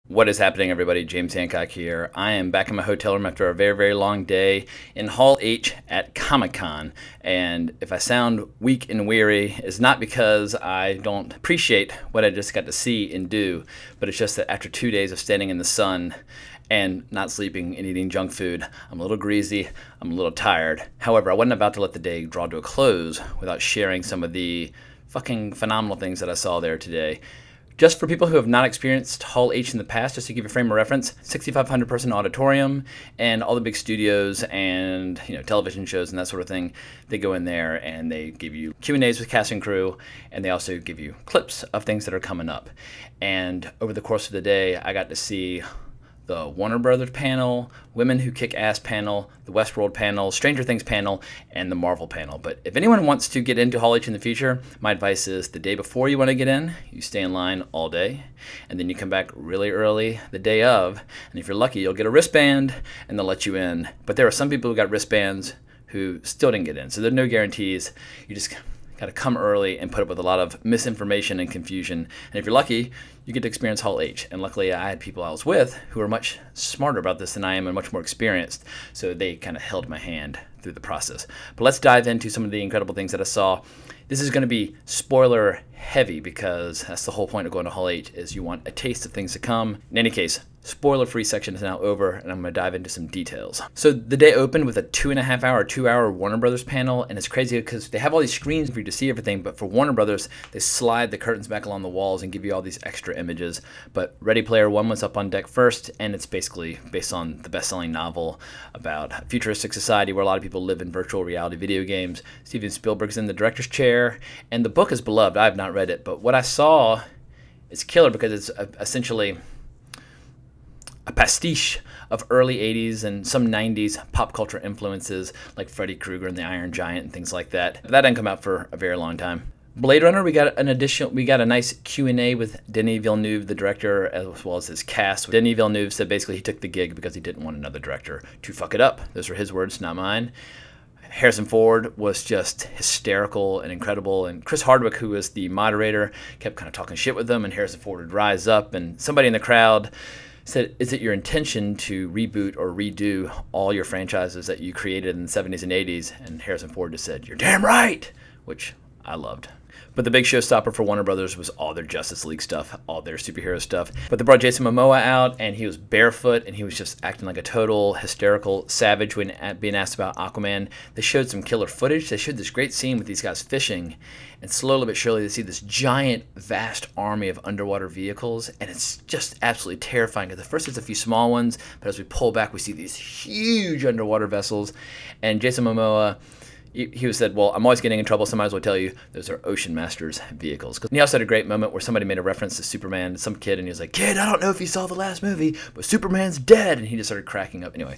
What is happening, everybody? James Hancock here. I am back in my hotel room after a very, very long day in Hall H at Comic-Con. And if I sound weak and weary, it's not because I don't appreciate what I just got to see and do, but it's just that after 2 days of standing in the sun and not sleeping and eating junk food, I'm a little greasy, I'm a little tired. However, I wasn't about to let the day draw to a close without sharing some of the fucking phenomenal things that I saw there today. Just for people who have not experienced Hall H in the past, just to give you a frame of reference, 6,500 person auditorium, and all the big studios and television shows and that sort of thing, they go in there and they give you Q&As with cast and crew, and they also give you clips of things that are coming up. And over the course of the day, I got to see the Warner Brothers panel, Women Who Kick Ass panel, the Westworld panel, Stranger Things panel, and the Marvel panel. But if anyone wants to get into Hall H in the future, my advice is the day before you want to get in, you stay in line all day, and then you come back really early the day of, and if you're lucky, you'll get a wristband, and they'll let you in. But there are some people who got wristbands who still didn't get in, so there are no guarantees. You just got to come early and put up with a lot of misinformation and confusion. And if you're lucky, you get to experience Hall H. And luckily, I had people I was with who are much smarter about this than I am and much more experienced. So they kind of held my hand through the process. But let's dive into some of the incredible things that I saw. This is going to be spoiler heavy because that's the whole point of going to Hall H, is you want a taste of things to come. In any case, spoiler-free section is now over, and I'm going to dive into some details. So the day opened with a 2.5 hour, 2 hour Warner Brothers panel, and it's crazy because they have all these screens for you to see everything, but for Warner Brothers, they slide the curtains back along the walls and give you all these extra images. But Ready Player One was up on deck first, and it's basically based on the best-selling novel about a futuristic society where a lot of people live in virtual reality video games. Steven Spielberg's in the director's chair, and the book is beloved. I have not read it, but what I saw is killer because it's essentially a pastiche of early 80s and some 90s pop culture influences like Freddy Krueger and the Iron Giant and things like that. That didn't come out for a very long time. Blade Runner, we got a nice Q&A with Denis Villeneuve, the director, as well as his cast. Denis Villeneuve said basically he took the gig because he didn't want another director to fuck it up. Those were his words, not mine. Harrison Ford was just hysterical and incredible, and Chris Hardwick, who was the moderator, kept kind of talking shit with them, and Harrison Ford would rise up, and somebody in the crowd said, is it your intention to reboot or redo all your franchises that you created in the 70s and 80s? And Harrison Ford just said, you're damn right, which I loved. But the big showstopper for Warner Brothers was all their Justice League stuff, all their superhero stuff. But they brought Jason Momoa out, and he was barefoot, and he was just acting like a total hysterical savage when being asked about Aquaman. They showed some killer footage. They showed this great scene with these guys fishing, and slowly but surely they see this giant, vast army of underwater vehicles, and it's just absolutely terrifying. Because at first it's a few small ones, but as we pull back, we see these huge underwater vessels, and Jason Momoa, he said, well, I'm always getting in trouble, so I might as well tell you, those are Ocean Masters vehicles. And he also had a great moment where somebody made a reference to Superman, some kid, and he was like, kid, I don't know if you saw the last movie, but Superman's dead, and he just started cracking up. Anyway,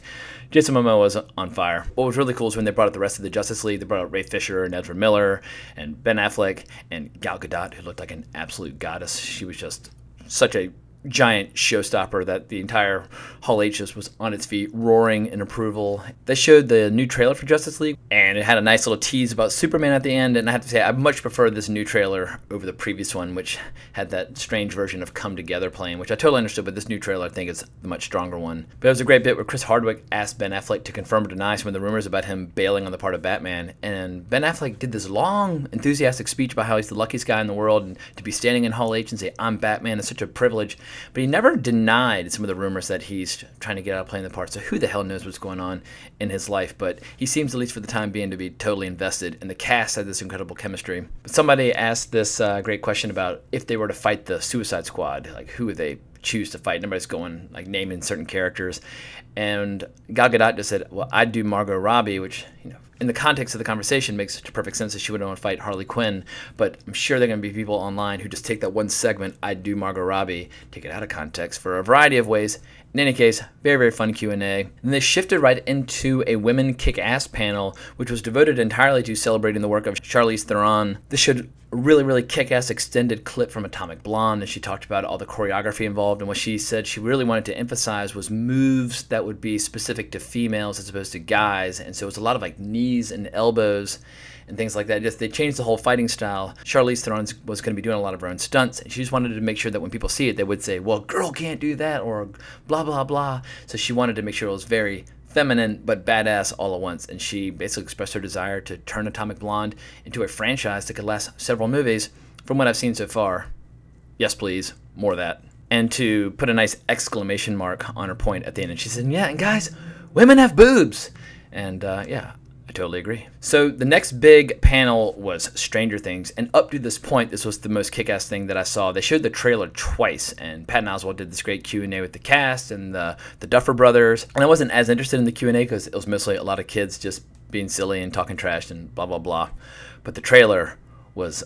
Jason Momoa was on fire. What was really cool is when they brought out the rest of the Justice League, they brought out Ray Fisher and Ezra Miller and Ben Affleck and Gal Gadot, who looked like an absolute goddess. She was just such a giant showstopper that the entire Hall H just was on its feet, roaring in approval. They showed the new trailer for Justice League, and it had a nice little tease about Superman at the end, and I have to say, I much prefer this new trailer over the previous one, which had that strange version of Come Together playing, which I totally understood, but this new trailer, I think, is the much stronger one. But it was a great bit where Chris Hardwick asked Ben Affleck to confirm or deny some of the rumors about him bailing on the part of Batman, and Ben Affleck did this long, enthusiastic speech about how he's the luckiest guy in the world, and to be standing in Hall H and say, I'm Batman, is such a privilege. But he never denied some of the rumors that he's trying to get out of playing the part, so who the hell knows what's going on in his life, but he seems, at least for the time being, to be totally invested, and the cast had this incredible chemistry. But somebody asked this great question about if they were to fight the Suicide Squad, like who would they choose to fight? And everybody's going, like, naming certain characters, and Gal Gadot just said, well, I'd do Margot Robbie, which, in the context of the conversation makes perfect sense that she wouldn't want to fight Harley Quinn, but I'm sure there are going to be people online who just take that one segment, I'd do Margot Robbie, take it out of context for a variety of ways. In any case, very, very fun Q&A. And they shifted right into a Women Kick Ass panel, which was devoted entirely to celebrating the work of Charlize Theron. This showed a really, really kick-ass extended clip from Atomic Blonde, and she talked about all the choreography involved, and what she said she really wanted to emphasize was moves that would be specific to females as opposed to guys, and so it was a lot of like knees and elbows and things like that. Just they changed the whole fighting style. Charlize Theron was going to be doing a lot of her own stunts, and she just wanted to make sure that when people see it, they would say, well, girl can't do that, or blah, blah, blah. So she wanted to make sure it was very feminine but badass all at once, and she basically expressed her desire to turn Atomic Blonde into a franchise that could last several movies. From what I've seen so far, yes please, more of that. And to put a nice exclamation mark on her point at the end, and she said, yeah, and guys, women have boobs. And yeah, I totally agree. So the next big panel was Stranger Things, and up to this point, this was the most kick-ass thing that I saw. They showed the trailer twice, and Patton Oswalt did this great Q&A with the cast and the Duffer Brothers. And I wasn't as interested in the Q&A because it was mostly a lot of kids just being silly and talking trash and blah, blah, blah. But the trailer was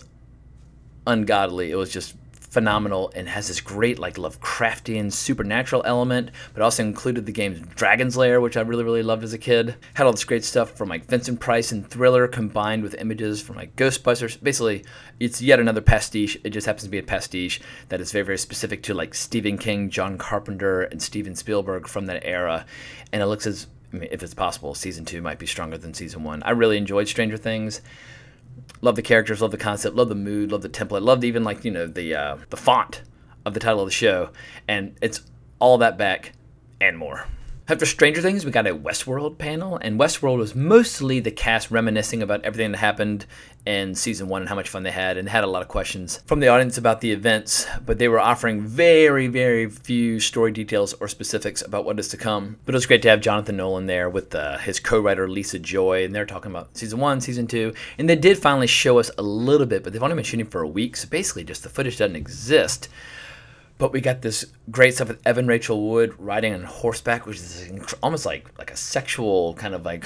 ungodly. It was just phenomenal and has this great like Lovecraftian supernatural element, but also included the game's Dragon's Lair, which I really, really loved as a kid. Had all this great stuff from like Vincent Price and Thriller combined with images from like Ghostbusters. Basically, it's yet another pastiche. It just happens to be a pastiche that is very, very specific to like Stephen King, John Carpenter, and Steven Spielberg from that era. And it looks as, I mean, if it's possible, season 2 might be stronger than season 1. I really enjoyed Stranger Things. Love the characters, love the concept, love the mood, love the template, loved even like, you know, the font of the title of the show, and it's all that back and more. After Stranger Things, we got a Westworld panel, and Westworld was mostly the cast reminiscing about everything that happened in season 1 and how much fun they had a lot of questions from the audience about the events, but they were offering very, very few story details or specifics about what is to come. But it was great to have Jonathan Nolan there with his co-writer Lisa Joy, and they're talking about season 1, season 2, and they did finally show us a little bit, but they've only been shooting for a week, so basically just the footage doesn't exist. But we got this great stuff with Evan Rachel Wood riding on horseback, which is almost like a sexual kind of like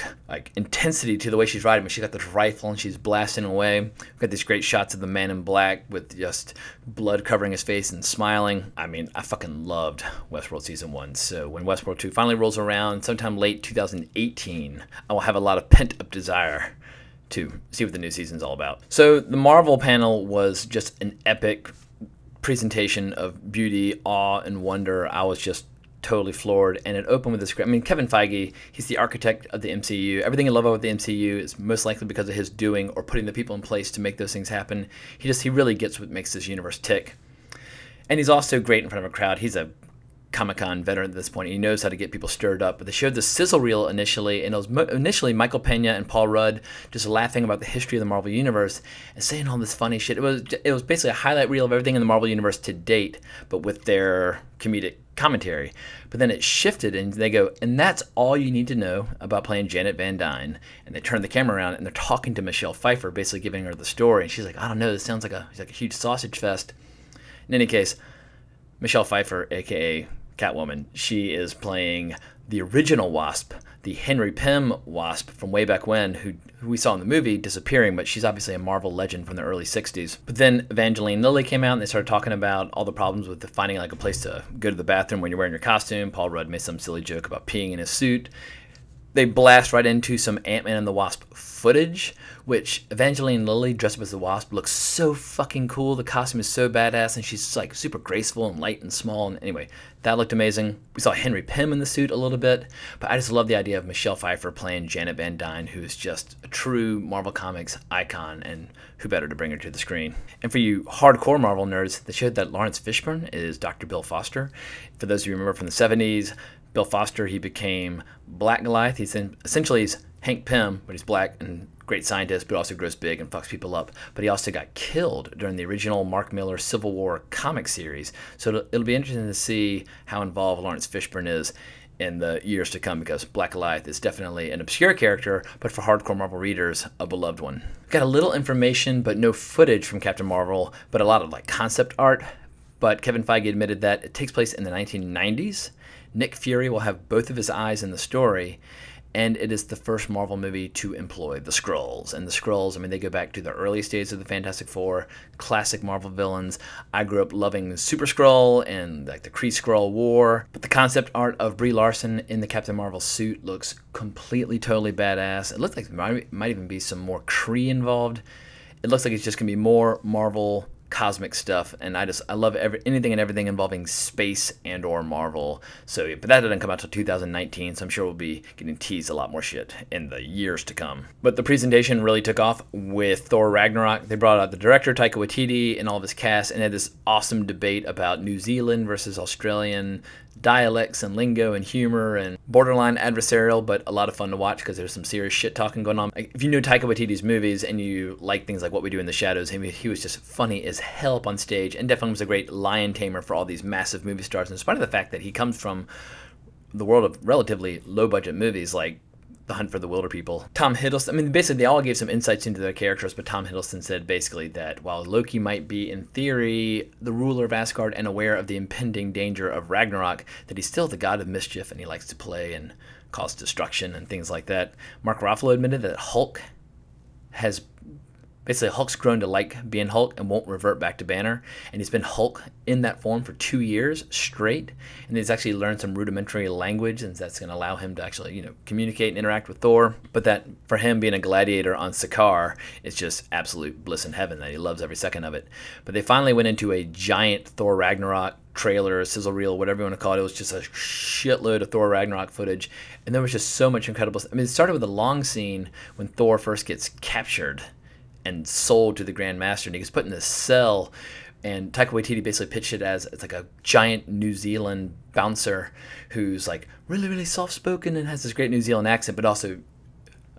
intensity to the way she's riding. But she's got this rifle and she's blasting away. We've got these great shots of the man in black with just blood covering his face and smiling. I mean, I fucking loved Westworld Season 1. So when Westworld 2 finally rolls around, sometime late 2018, I will have a lot of pent-up desire to see what the new season's all about. So the Marvel panel was just an epic presentation of beauty, awe, and wonder. I was just totally floored, and it opened with this great, I mean, Kevin Feige, he's the architect of the MCU. Everything you love about the MCU is most likely because of his doing or putting the people in place to make those things happen. He really gets what makes this universe tick. And he's also great in front of a crowd. He's a Comic-Con veteran at this point. He knows how to get people stirred up. But they showed the sizzle reel initially, and it was initially Michael Pena and Paul Rudd just laughing about the history of the Marvel Universe and saying all this funny shit. It was basically a highlight reel of everything in the Marvel Universe to date, but with their comedic commentary. But then it shifted, and they go, and that's all you need to know about playing Janet Van Dyne. And they turn the camera around, and they're talking to Michelle Pfeiffer, basically giving her the story. And she's like, I don't know, this sounds like a huge sausage fest. In any case, Michelle Pfeiffer, a.k.a. Catwoman, she is playing the original Wasp, the Henry Pym Wasp from way back when, who we saw in the movie disappearing, but she's obviously a Marvel legend from the early 60s. But then Evangeline Lilly came out, and they started talking about all the problems with finding like a place to go to the bathroom when you're wearing your costume. Paul Rudd made some silly joke about peeing in his suit. They blast right into some Ant-Man and the Wasp footage, which Evangeline Lilly dressed up as the Wasp looks so fucking cool. The costume is so badass, and she's like super graceful and light and small. And anyway, that looked amazing. We saw Henry Pym in the suit a little bit, but I just love the idea of Michelle Pfeiffer playing Janet Van Dyne, who is just a true Marvel Comics icon, and who better to bring her to the screen. And for you hardcore Marvel nerds, they showed that Lawrence Fishburne is Dr. Bill Foster. For those of you who remember from the 70s, Bill Foster, he became Black Goliath. He's Hank Pym, but he's black and great scientist, but also grows big and fucks people up. But he also got killed during the original Mark Millar Civil War comic series. So it'll be interesting to see how involved Lawrence Fishburne is in the years to come, because Black Goliath is definitely an obscure character, but for hardcore Marvel readers, a beloved one. Got a little information, but no footage from Captain Marvel, but a lot of like concept art. But Kevin Feige admitted that it takes place in the 1990s. Nick Fury will have both of his eyes in the story, and it is the first Marvel movie to employ the Skrulls. And the Skrulls, I mean, they go back to the earliest days of the Fantastic Four, classic Marvel villains. I grew up loving Super Skrull and like the Kree Skrull War, but the concept art of Brie Larson in the Captain Marvel suit looks completely, totally badass. It looks like there might even be some more Kree involved. It looks like it's just going to be more Marvel cosmic stuff, and I love anything and everything involving space and or Marvel. So, but that didn't come out till 2019, so I'm sure we'll be getting teased a lot more shit in the years to come. But the presentation really took off with Thor Ragnarok. They brought out the director Taika Waititi and all of his cast, and had this awesome debate about New Zealand versus Australian dialects and lingo and humor, and borderline adversarial, but a lot of fun to watch because there's some serious shit talking going on. If you know Taika Waititi's movies and you like things like What We Do in the Shadows, he was just funny as hell up on stage, and definitely was a great lion tamer for all these massive movie stars. And in spite of the fact that he comes from the world of relatively low budget movies like The Hunt for the Wilder People. Tom Hiddleston, I mean, basically they all gave some insights into their characters, but Tom Hiddleston said basically that while Loki might be, in theory, the ruler of Asgard and aware of the impending danger of Ragnarok, that he's still the god of mischief and he likes to play and cause destruction and things like that. Mark Ruffalo admitted that Hulk's grown to like being Hulk and won't revert back to Banner, and he's been Hulk in that form for 2 years straight, and he's actually learned some rudimentary language, and that's going to allow him to actually, communicate and interact with Thor. But that for him being a gladiator on Sakaar, it's just absolute bliss in heaven, that he loves every second of it. But they finally went into a giant Thor Ragnarok trailer, sizzle reel, whatever you want to call it. It was just a shitload of Thor Ragnarok footage, and there was just so much incredible. I mean, it started with a long scene when Thor first gets captured and sold to the Grand Master, and he gets put in this cell, and Taika Waititi basically pitched it as it's like a giant New Zealand bouncer who's like really, really soft-spoken and has this great New Zealand accent, but also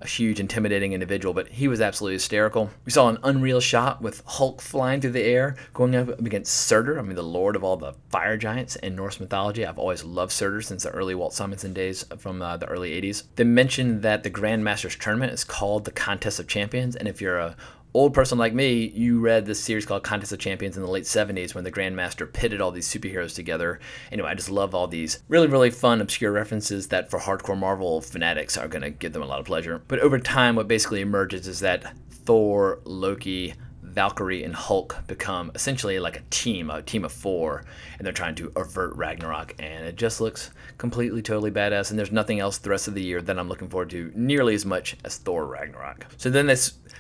a huge, intimidating individual. But he was absolutely hysterical. We saw an unreal shot with Hulk flying through the air, going up against Surtur, I mean, the lord of all the fire giants in Norse mythology. I've always loved Surtur since the early Walt Simonson days from the early 80s. They mentioned that the Grand Masters tournament is called the Contest of Champions, and if you're a old person like me, you read this series called Contest of Champions in the late 70s when the Grandmaster pitted all these superheroes together. Anyway, I just love all these really, really fun, obscure references that for hardcore Marvel fanatics are going to give them a lot of pleasure. But over time, what basically emerges is that Thor, Loki, Valkyrie, and Hulk become essentially like a team of four, and they're trying to avert Ragnarok, and it just looks completely, totally badass, and there's nothing else the rest of the year that I'm looking forward to nearly as much as Thor Ragnarok. So then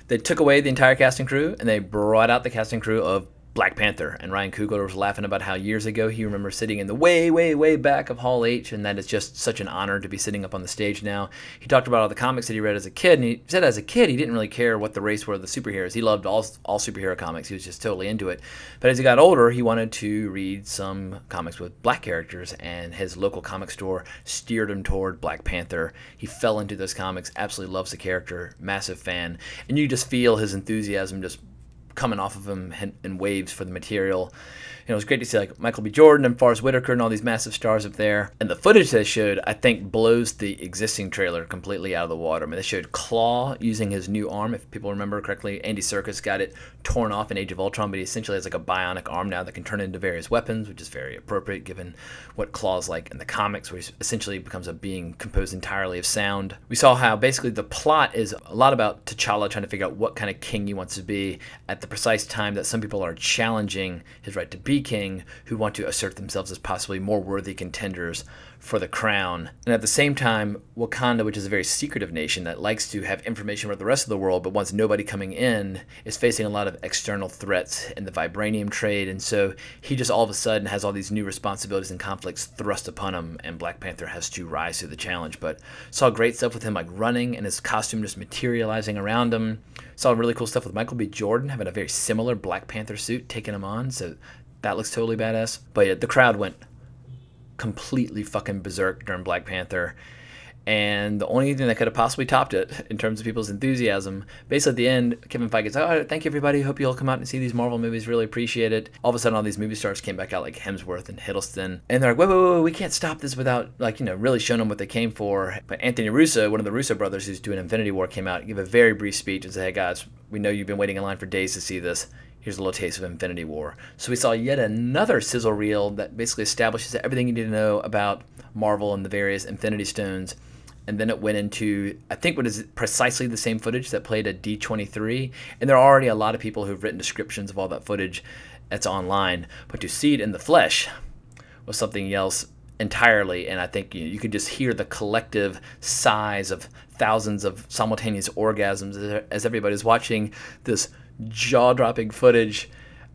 they took away the entire cast and crew, and they brought out the cast and crew of Black Panther, and Ryan Coogler was laughing about how years ago he remembers sitting in the way, way, way back of Hall H, and that it's just such an honor to be sitting up on the stage now. He talked about all the comics that he read as a kid, and he said as a kid he didn't really care what the race were of the superheroes. He loved all superhero comics. He was just totally into it. But as he got older, he wanted to read some comics with black characters, and his local comic store steered him toward Black Panther. He fell into those comics, absolutely loves the character, massive fan, and you just feel his enthusiasm just coming off of him in waves for the material. It was great to see like Michael B. Jordan and Forrest Whitaker and all these massive stars up there. And the footage they showed, I think, blows the existing trailer completely out of the water. I mean, they showed Claw using his new arm. If people remember correctly, Andy Serkis got it torn off in Age of Ultron, but he essentially has like a bionic arm now that can turn into various weapons, which is very appropriate given what Claw's like in the comics, where he essentially becomes a being composed entirely of sound. We saw how basically the plot is a lot about T'Challa trying to figure out what kind of king he wants to be at the precise time that some people are challenging his right to be king, who want to assert themselves as possibly more worthy contenders for the crown. And at the same time, Wakanda, which is a very secretive nation that likes to have information about the rest of the world but wants nobody coming in, is facing a lot of external threats in the vibranium trade, and so he just all of a sudden has all these new responsibilities and conflicts thrust upon him, and Black Panther has to rise to the challenge. But saw great stuff with him like running and his costume just materializing around him. Saw really cool stuff with Michael B. Jordan having a very similar Black Panther suit taking him on, so that looks totally badass. But yeah, the crowd went completely fucking berserk during Black Panther, and the only thing that could have possibly topped it in terms of people's enthusiasm, basically at the end, Kevin Feige said, "Oh, thank you everybody, hope you all come out and see these Marvel movies, really appreciate it." All of a sudden all these movie stars came back out like Hemsworth and Hiddleston, and they're like, wait, we can't stop this without really showing them what they came for. But Anthony Russo, one of the Russo brothers who's doing Infinity War, came out and gave a very brief speech and said, "Hey guys, we know you've been waiting in line for days to see this. Here's a little taste of Infinity War." So we saw yet another sizzle reel that basically establishes everything you need to know about Marvel and the various Infinity Stones. And then it went into, I think, what is precisely the same footage that played at D23. And there are already a lot of people who've written descriptions of all that footage that's online. But to see it in the flesh was something else entirely. And I think you could just hear the collective sighs of thousands of simultaneous orgasms as everybody's watching this jaw-dropping footage.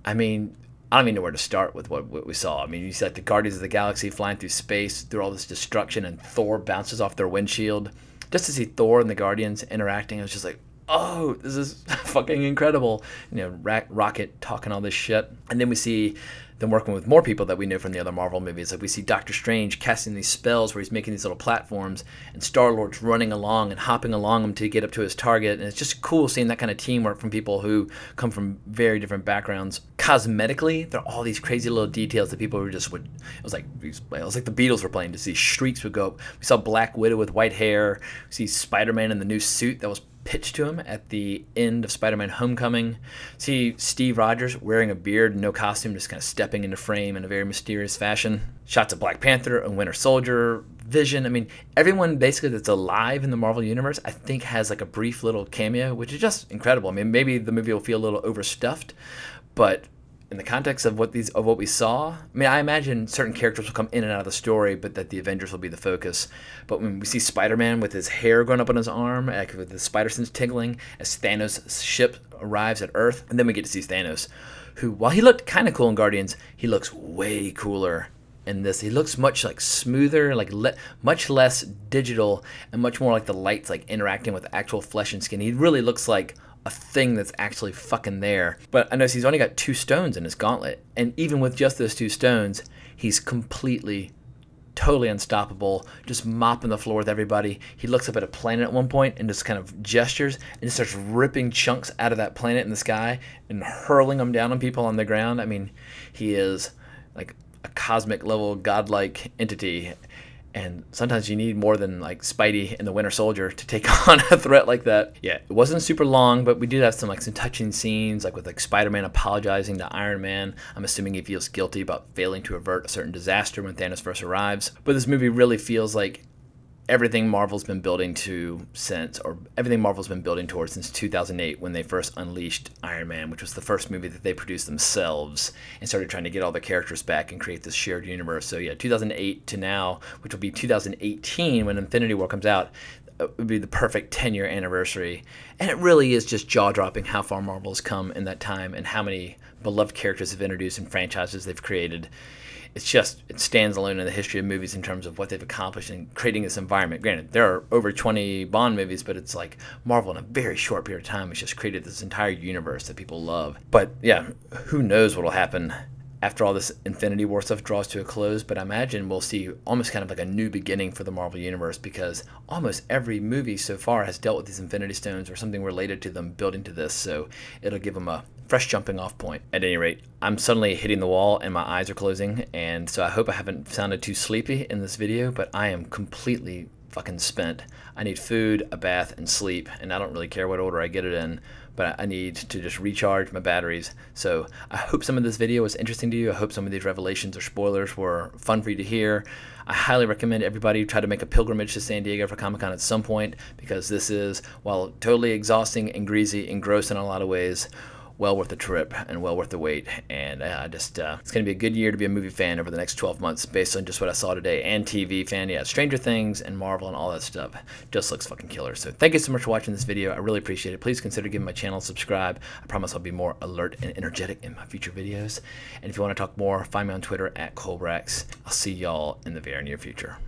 I mean, I don't even know where to start with what we saw. I mean, you see like the Guardians of the Galaxy flying through space through all this destruction, and Thor bounces off their windshield. Just to see Thor and the Guardians interacting, I was just like, oh, this is fucking incredible. You know, Rocket talking all this shit. And then we see them working with more people that we know from the other Marvel movies. Like we see Doctor Strange casting these spells where he's making these little platforms, and Star-Lord's running along and hopping along them to get up to his target. And it's just cool seeing that kind of teamwork from people who come from very different backgrounds. Cosmetically, there are all these crazy little details that people were just would. It was like the Beatles were playing. To see shrieks would go up. We saw Black Widow with white hair. We see Spider-Man in the new suit that was pitched to him at the end of Spider-Man Homecoming. See Steve Rogers wearing a beard and no costume, just kind of stepping into frame in a very mysterious fashion. Shots of Black Panther and Winter Soldier, Vision. I mean, everyone basically that's alive in the Marvel Universe, I think, has like a brief little cameo, which is just incredible. I mean, maybe the movie will feel a little overstuffed, but in the context of what we saw, I mean, I imagine certain characters will come in and out of the story, but that the Avengers will be the focus. But when we see Spider-Man with his hair going up on his arm, like with the spider sense tingling, as Thanos' ship arrives at Earth, and then we get to see Thanos, who, while he looked kind of cool in Guardians, he looks way cooler in this. He looks much like smoother, like much less digital, and much more like the lights like interacting with actual flesh and skin. He really looks like a thing that's actually fucking there. But I notice he's only got 2 stones in his gauntlet, and even with just those 2 stones, he's completely, totally unstoppable, just mopping the floor with everybody. He looks up at a planet at one point and just kind of gestures and just starts ripping chunks out of that planet in the sky and hurling them down on people on the ground. I mean, he is like a cosmic level godlike entity. And sometimes you need more than like Spidey and the Winter Soldier to take on a threat like that. Yeah, it wasn't super long, but we did have some touching scenes, like with like Spider-Man apologizing to Iron Man. I'm assuming he feels guilty about failing to avert a certain disaster when Thanos first arrives. But this movie really feels like everything Marvel's been building towards since 2008, when they first unleashed Iron Man, which was the first movie that they produced themselves and started trying to get all the characters back and create this shared universe. So yeah, 2008 to now, which will be 2018 when Infinity War comes out, would be the perfect 10-year anniversary. And it really is just jaw-dropping how far Marvel has come in that time and how many beloved characters have introduced and franchises they've created. It stands alone in the history of movies in terms of what they've accomplished in creating this environment. Granted, there are over 20 Bond movies, but it's like Marvel in a very short period of time has just created this entire universe that people love. But yeah, who knows what will happen after all this Infinity War stuff draws to a close, but I imagine we'll see almost kind of like a new beginning for the Marvel Universe, because almost every movie so far has dealt with these Infinity Stones or something related to them building to this, so it'll give them a fresh jumping off point. At any rate, I'm suddenly hitting the wall and my eyes are closing, and so I hope I haven't sounded too sleepy in this video, but I am completely fucking spent. I need food, a bath, and sleep, and I don't really care what order I get it in, but I need to just recharge my batteries. So I hope some of this video was interesting to you. I hope some of these revelations or spoilers were fun for you to hear. I highly recommend everybody try to make a pilgrimage to San Diego for Comic-Con at some point, because this is, while totally exhausting and greasy and gross in a lot of ways, well worth the trip and well worth the wait. And it's going to be a good year to be a movie fan over the next 12 months based on just what I saw today. And TV fan, yeah, Stranger Things and Marvel and all that stuff just looks fucking killer. So thank you so much for watching this video. I really appreciate it. Please consider giving my channel a subscribe. I promise I'll be more alert and energetic in my future videos. And if you want to talk more, find me on Twitter at Colbrax. I'll see y'all in the very near future.